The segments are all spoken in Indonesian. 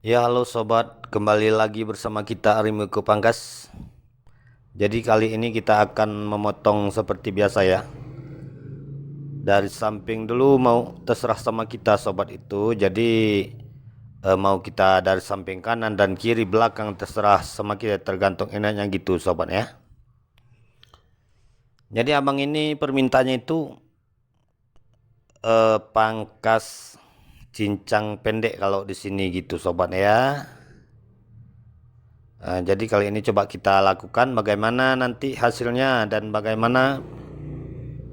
Ya, halo sobat, kembali lagi bersama kita Arimuko Pangkas. Jadi kali ini kita akan memotong seperti biasa ya. Dari samping dulu mau terserah sama kita sobat itu. Jadi mau kita dari samping kanan dan kiri belakang terserah sama kita, tergantung enaknya gitu sobat ya. Jadi abang ini permintaannya itu pangkas cincang pendek kalau di sini gitu sobat ya. Jadi kali ini coba kita lakukan bagaimana nanti hasilnya dan bagaimana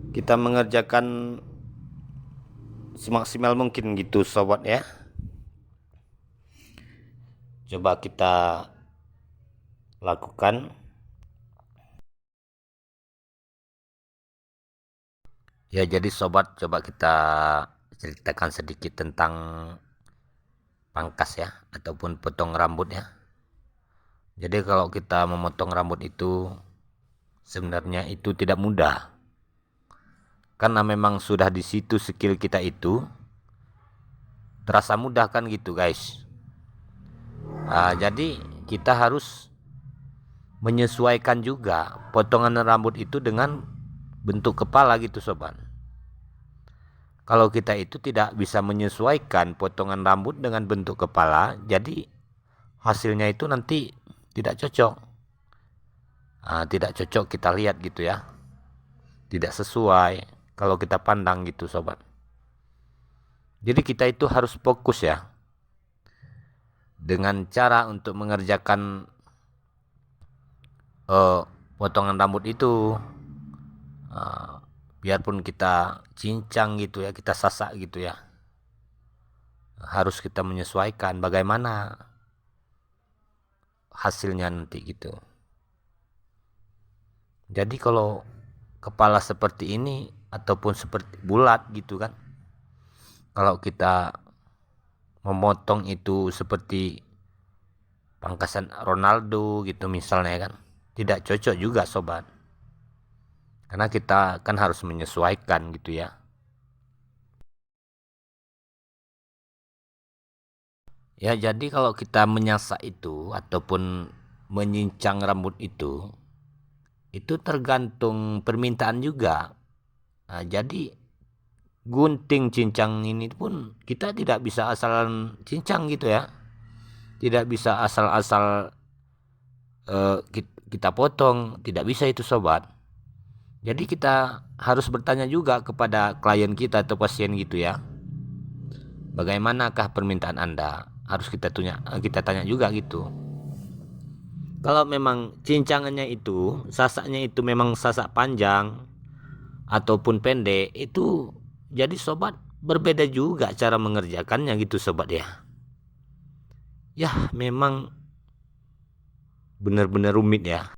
kita mengerjakan semaksimal mungkin gitu sobat ya. Coba kita lakukan. Ya, jadi sobat, coba kita ceritakan sedikit tentang pangkas ya ataupun potong rambut ya. Jadi kalau kita memotong rambut itu sebenarnya itu tidak mudah. Karena memang sudah di situ skill kita itu terasa mudah kan gitu guys. Jadi kita harus menyesuaikan juga potongan rambut itu dengan bentuk kepala gitu sobat. Kalau kita itu tidak bisa menyesuaikan potongan rambut dengan bentuk kepala, jadi hasilnya itu nanti tidak cocok. Tidak cocok kita lihat gitu ya. Tidak sesuai kalau kita pandang gitu sobat. Jadi kita itu harus fokus ya dengan cara untuk mengerjakan potongan rambut itu. Biarpun kita cincang gitu ya, kita sasak gitu ya, harus kita menyesuaikan bagaimana hasilnya nanti gitu. Jadi kalau kepala seperti ini ataupun seperti bulat gitu kan, kalau kita memotong itu seperti pangkasan Ronaldo gitu misalnya kan, tidak cocok juga sobat, karena kita kan harus menyesuaikan gitu ya. Ya, jadi kalau kita menyasak itu ataupun menyincang rambut itu tergantung permintaan juga. Jadi gunting cincang ini pun kita tidak bisa asal cincang gitu ya. Tidak bisa asal-asal kita potong, tidak bisa itu sobat. Jadi kita harus bertanya juga kepada klien kita atau pasien gitu ya. Bagaimanakah permintaan Anda? Harus kita tanya juga gitu. Kalau memang cincangannya itu, sasaknya itu memang sasak panjang ataupun pendek, itu jadi sobat berbeda juga cara mengerjakannya gitu sobat ya. Ya, memang benar-benar rumit ya.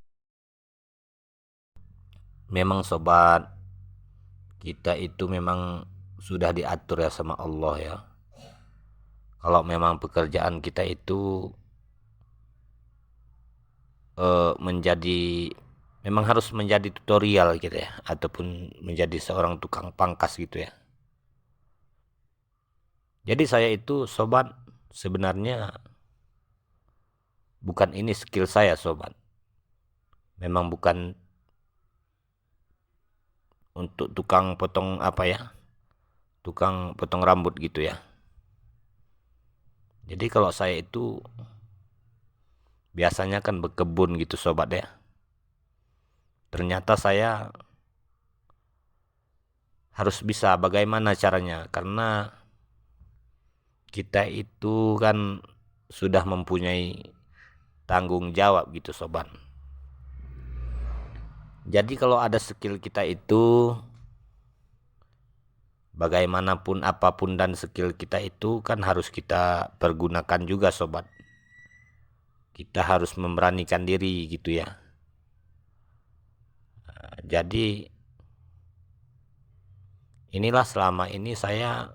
Memang sobat, kita itu memang sudah diatur ya sama Allah ya. Kalau memang pekerjaan kita itu menjadi memang harus menjadi tutorial gitu ya, ataupun menjadi seorang tukang pangkas gitu ya. Jadi saya itu sobat sebenarnya bukan ini skill saya sobat. Memang bukan untuk tukang potong apa ya, tukang potong rambut gitu ya. Jadi kalau saya itu biasanya kan berkebun gitu sobat ya. Ternyata saya harus bisa bagaimana caranya, karena kita itu kan sudah mempunyai tanggung jawab gitu sobat. Jadi kalau ada skill kita itu, bagaimanapun apapun dan skill kita itu kan harus kita pergunakan juga sobat. Kita harus memberanikan diri gitu ya. Jadi inilah selama ini saya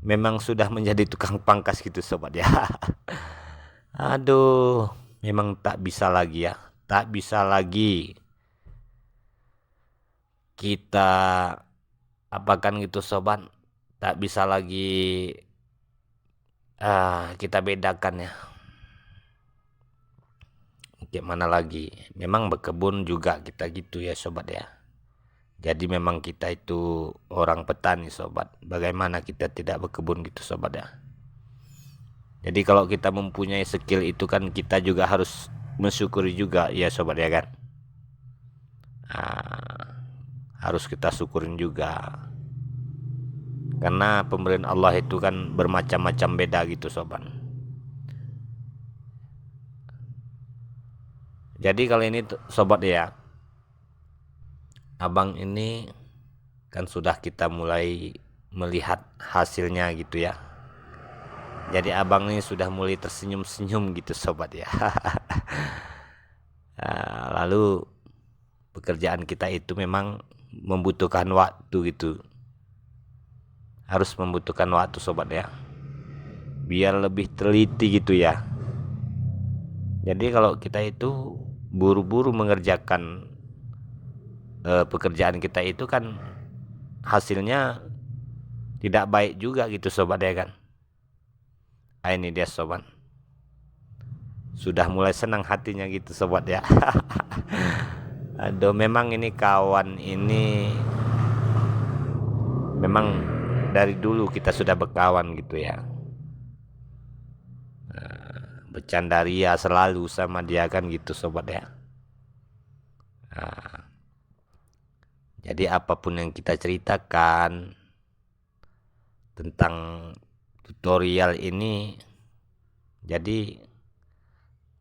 memang sudah menjadi tukang pangkas gitu sobat ya. Aduh, memang tak bisa lagi ya. Tak bisa lagi kita apakan gitu sobat. Tak bisa lagi kita bedakan ya. Gimana lagi, memang berkebun juga kita gitu ya sobat ya. Jadi memang kita itu orang petani sobat. Bagaimana kita tidak berkebun gitu sobat ya. Jadi kalau kita mempunyai skill itu kan kita juga harus mensyukuri juga ya sobat ya kan. Harus kita syukurin juga. Karena pemberian Allah itu kan bermacam-macam beda gitu sobat. Jadi kali ini sobat ya, abang ini kan sudah kita mulai melihat hasilnya gitu ya. Jadi abang ini sudah mulai tersenyum-senyum gitu sobat ya. Lalu pekerjaan kita itu memang membutuhkan waktu gitu. Harus membutuhkan waktu sobat ya. Biar lebih teliti gitu ya. Jadi kalau kita itu buru-buru mengerjakan pekerjaan kita itu kan hasilnya tidak baik juga gitu sobat ya kan. Ini dia sobat, sudah mulai senang hatinya gitu sobat ya. Aduh, memang ini kawan ini memang dari dulu kita sudah berkawan gitu ya. Bercanda ria selalu sama dia kan gitu sobat ya. Jadi apapun yang kita ceritakan tentang tutorial ini, jadi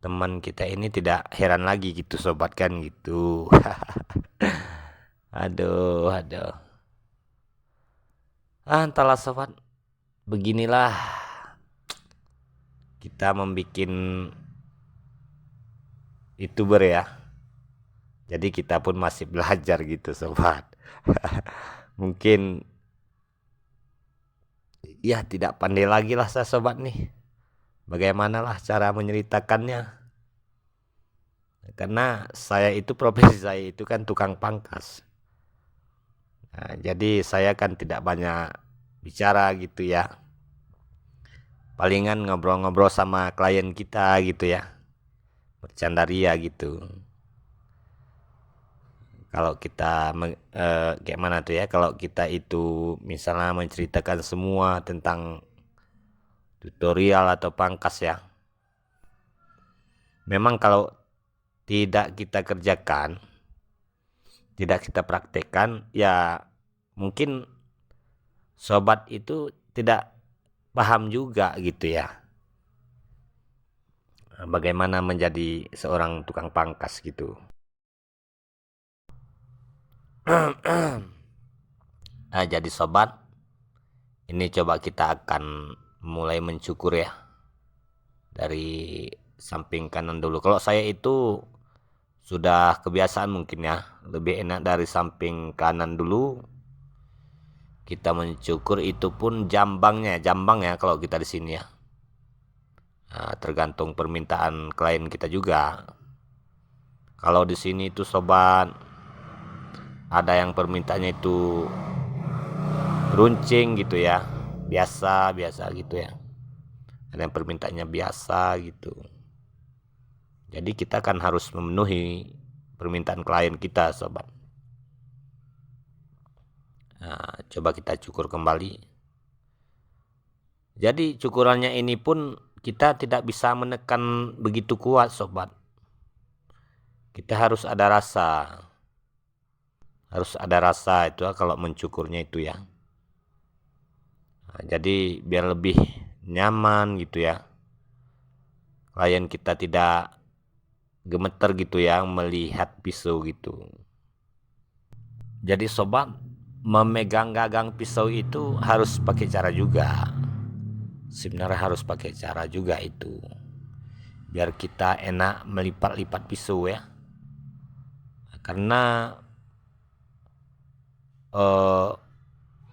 teman kita ini tidak heran lagi gitu sobat kan gitu. Aduh. Entahlah sobat, beginilah kita membuat YouTuber ya. Jadi kita pun masih belajar gitu sobat. Mungkin ya tidak pandai lagi lah saya sobat nih. Bagaimanalah cara menceritakannya. Karena saya itu profesi saya itu kan tukang pangkas. Jadi saya kan tidak banyak bicara gitu ya. Palingan ngobrol-ngobrol sama klien kita gitu ya. Bercanda ria gitu. Kalau kita kayak mana tuh ya, kalau kita itu misalnya menceritakan semua tentang tutorial atau pangkas ya, memang kalau tidak kita kerjakan, tidak kita praktekkan ya, mungkin sobat itu tidak paham juga gitu ya, bagaimana menjadi seorang tukang pangkas gitu. Jadi sobat, ini coba kita akan mulai mencukur ya dari samping kanan dulu. Kalau saya itu sudah kebiasaan mungkin ya, lebih enak dari samping kanan dulu kita mencukur, itu pun jambang ya kalau kita di sini ya. Tergantung permintaan klien kita juga. Kalau di sini itu sobat, ada yang permintaannya itu runcing gitu ya, biasa gitu ya. Ada yang permintaannya biasa gitu. Jadi kita kan harus memenuhi permintaan klien kita sobat. Coba kita cukur kembali. Jadi cukurannya ini pun kita tidak bisa menekan begitu kuat sobat. Kita harus ada rasa. Harus ada rasa itu kalau mencukurnya itu ya. Jadi biar lebih nyaman gitu ya. Klien kita tidak gemeter gitu ya melihat pisau gitu. Jadi sobat, memegang gagang pisau itu harus pakai cara juga. Sebenarnya harus pakai cara juga itu. Biar kita enak melipat-lipat pisau ya. Karena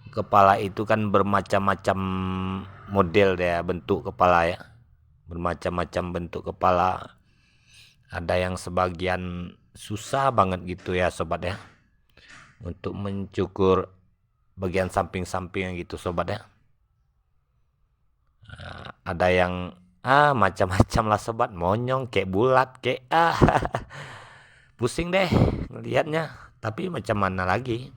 kepala itu kan bermacam-macam model ya, bentuk kepala ya. Bermacam-macam bentuk kepala. Ada yang sebagian susah banget gitu ya sobat ya, untuk mencukur bagian samping-samping gitu sobat ya. ada yang macam-macam lah sobat, monyong kayak bulat kayak pusing deh ngelihatnya. Tapi macam mana lagi,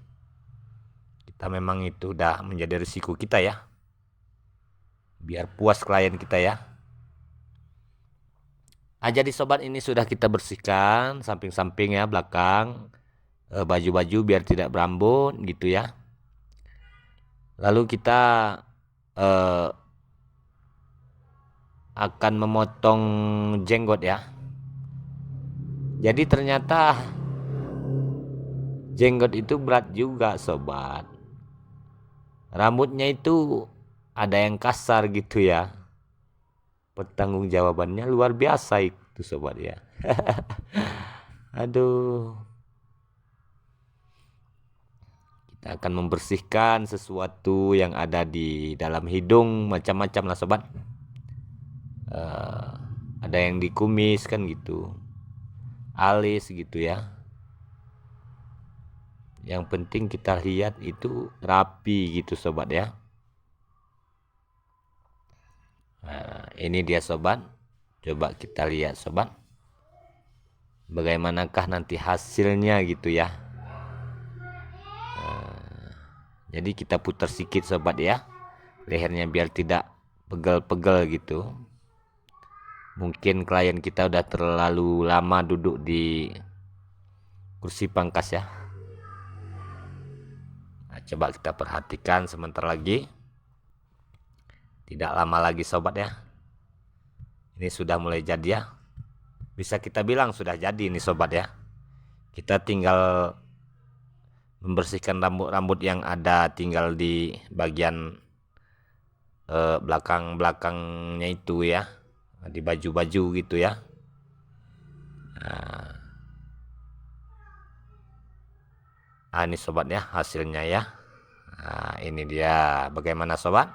kita memang itu udah menjadi risiko kita ya, biar puas klien kita ya. Jadi sobat, ini sudah kita bersihkan samping-samping ya, belakang baju-baju biar tidak berambut gitu ya. Lalu kita akan memotong jenggot ya. Jadi ternyata jenggot itu berat juga sobat. Rambutnya itu ada yang kasar gitu ya. Pertanggungjawabannya luar biasa itu sobat ya. Aduh. Kita akan membersihkan sesuatu yang ada di dalam hidung, macam-macam lah sobat. Ada yang dikumis kan gitu, alis gitu ya. Yang penting kita lihat itu rapi gitu sobat ya. Ini dia sobat, coba kita lihat sobat, bagaimanakah nanti hasilnya gitu ya. Jadi kita putar sedikit sobat ya, lehernya biar tidak pegel-pegel gitu. Mungkin klien kita udah terlalu lama duduk di kursi pangkas ya. Coba kita perhatikan sebentar lagi. Tidak lama lagi sobat ya. Ini sudah mulai jadi ya. Bisa kita bilang sudah jadi ini sobat ya. Kita tinggal membersihkan rambut-rambut yang ada tinggal di bagian belakang-belakangnya itu ya, di baju-baju gitu ya. Ini sobat ya hasilnya ya. Ini dia, bagaimana sobat?